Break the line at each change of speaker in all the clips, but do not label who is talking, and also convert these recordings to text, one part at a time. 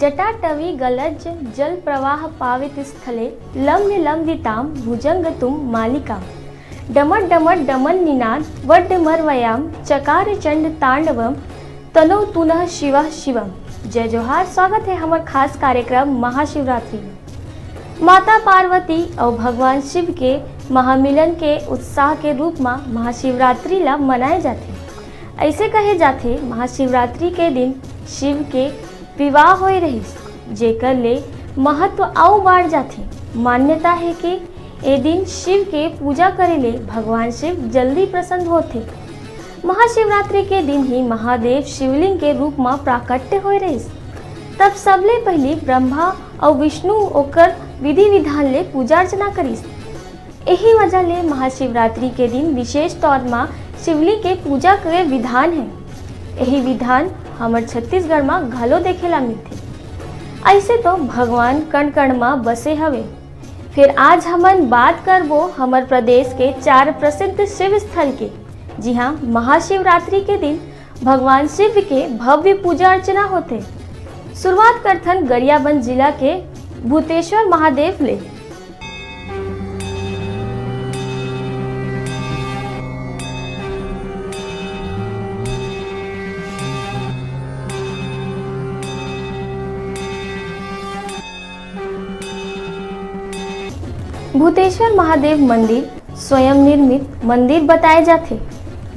जटाटवी गलज जल प्रवाह पावित स्थले लम्य लम्बितां भुजंगतुम मालिकाम डमट डमट डमन निनाद वड्डमरवयाम चकार चंड तांडवम तनो तुनः शिवः शिवम। जय जोहार। स्वागत है हमारे खास कार्यक्रम महाशिवरात्रि में। माता पार्वती और भगवान शिव के महामिलन के उत्साह के रूप में महाशिवरात्रि ला मनाए जाते। ऐसे कहे जाते महाशिवरात्रि के दिन शिव के विवाह होए रहिस, जेकर ले महत्व आउ बढ़ जाते। मान्यता है कि ए दिन शिव के पूजा करे ले भगवान शिव जल्दी प्रसन्न होते। महाशिवरात्रि के दिन ही महादेव शिवलिंग के रूप में प्राकट्य होए रहिस। तब सबले पहले ब्रह्मा और विष्णु ओकर विधि विधान ले पूजा अर्चना करिस। यही वजह ले महाशिवरात्रि के दिन विशेष तौर में शिवलिंग के पूजा के विधान है। यही विधान हमारे छत्तीसगढ़ में घलो देखेला मिलते। ऐसे तो भगवान कण कण में बसे हवे। फिर आज हमन बात करबो हमारे प्रदेश के 4 प्रसिद्ध शिव स्थल के। जी हाँ, महाशिवरात्रि के दिन भगवान शिव के भव्य पूजा अर्चना होते। शुरुआत करथन गरियाबंद जिला के भूतेश्वर महादेव ले। भूतेश्वर महादेव मंदिर स्वयं निर्मित मंदिर बताए जाते।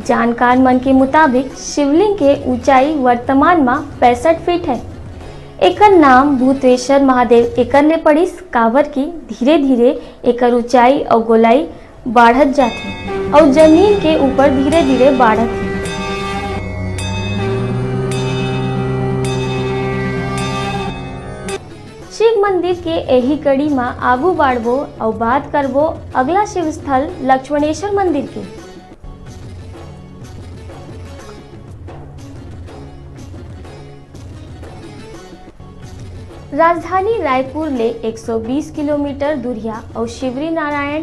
जानकार मन के मुताबिक शिवलिंग के ऊंचाई वर्तमान में 65 फीट है। एकर नाम भूतेश्वर महादेव एकर ले पड़िस काबर की धीरे धीरे एकर ऊंचाई और गोलाई बढ़त जाती और जमीन के ऊपर धीरे धीरे बढ़त है। शिव मंदिर के यही कड़ी में आगू बढ़बो और बात करबो अगला शिव स्थल लक्ष्मणेश्वर मंदिर के। राजधानी रायपुर ले 120 किलोमीटर दूरिया और शिवरी नारायण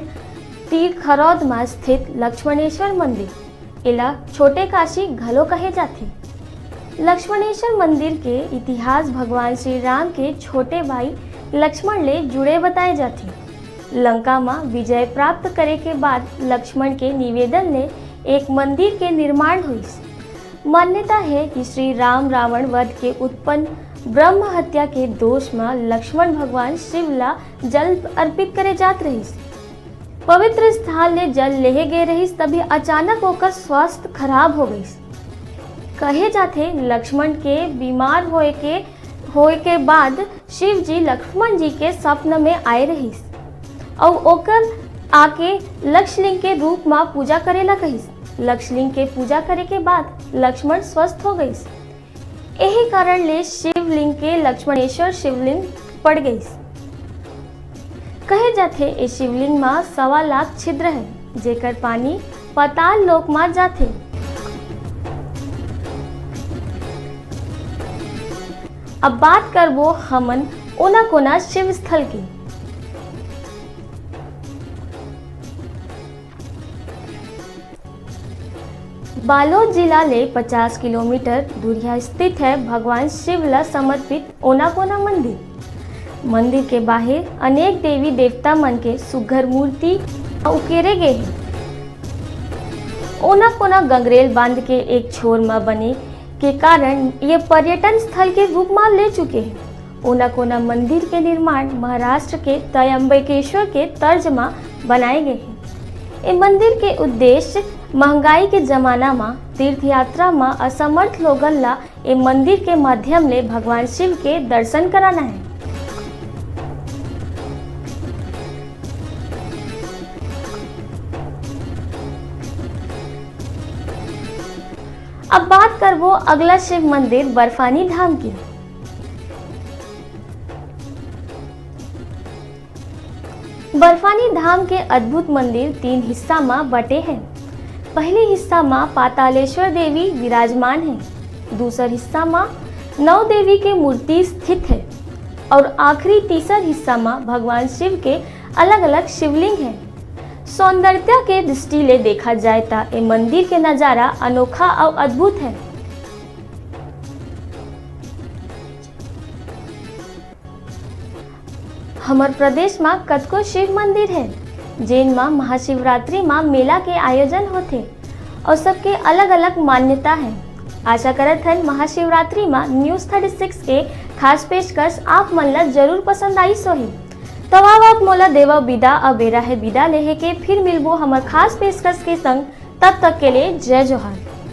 तीर खरौद में स्थित लक्ष्मणेश्वर मंदिर इला छोटे काशी घलो कहे जाते। लक्ष्मणेश्वर मंदिर के इतिहास भगवान श्री राम के छोटे भाई लक्ष्मण ले जुड़े बताए जाते। लंका में विजय प्राप्त करे के बाद लक्ष्मण के निवेदन ले एक मंदिर के निर्माण हुई। मान्यता है कि श्री राम रावण वध के उत्पन्न ब्रह्म हत्या के दोष में लक्ष्मण भगवान शिव ला जल अर्पित करे जात रहिस। पवित्र स्थान ले जल लेहे गए रहिस, तभी अचानक होकर स्वास्थ्य खराब हो गई। कहे जाते लक्ष्मण के बीमार होए के बाद शिव जी लक्ष्मण जी के स्वप्न में आए रहिस और ओकर आके लक्ष्मलिंग के रूप में पूजा करेला कहिस। लक्ष्मलिंग के पूजा करे के बाद लक्ष्मण स्वस्थ हो गई। यही कारण ले शिवलिंग के लक्ष्मणेश्वर शिवलिंग पड़ गई। कहे जाते ये शिवलिंग में 1.25 लाख छिद्र है, जेकर पानी पाताल लोक में जाते। अब बात करबो हमन ओना कोना शिव स्थल की। बालोद जिला ले 50 किलोमीटर दूरिया स्थित है भगवान शिव ला समर्पित ओनाकोना मंदिर। मंदिर के बाहर अनेक देवी देवता मन के सुघर मूर्ति उकेरे गए हैं। ओनाकोना गंगरेल बांध के एक छोर में बने के कारण ये पर्यटन स्थल के रूप में ले चुके हैं। ओनाकोना मंदिर के निर्माण महाराष्ट्र के त्र्यंबकेश्वर के तर्ज में बनाए गए हैं। ये मंदिर के उद्देश्य महंगाई के जमाना में तीर्थ यात्रा में असमर्थ लोगन ला ये मंदिर के माध्यम ले भगवान शिव के दर्शन कराना है। अब बात करबो अगला शिव मंदिर बर्फानी धाम की। बर्फानी धाम के अद्भुत मंदिर 3 हिस्सा में बटे हैं। पहले हिस्सा में पातालेश्वर देवी विराजमान है, दूसरा हिस्सा में 9 देवी के मूर्ति स्थित है और आखिरी तीसरा हिस्सा में भगवान शिव के अलग अलग शिवलिंग है। सौंदर्यता के दृष्टि ले देखा जाए तो ये मंदिर के नज़ारा अनोखा और अद्भुत है। हमर प्रदेश में कतको शिव मंदिर है, जेन में महाशिवरात्रि में मेला के आयोजन होते और सबके अलग अलग मान्यता है। आशा करत हन महाशिवरात्रि में न्यूज़ 36 के खास पेशकश आप मन ला जरूर पसंद आई सोही। तब आप मोला देवा विदा अब बेरा है विदा लेहे के, फिर मिलबो हमर खास पेशकश के संग। तब तक के लिए जय जोहार।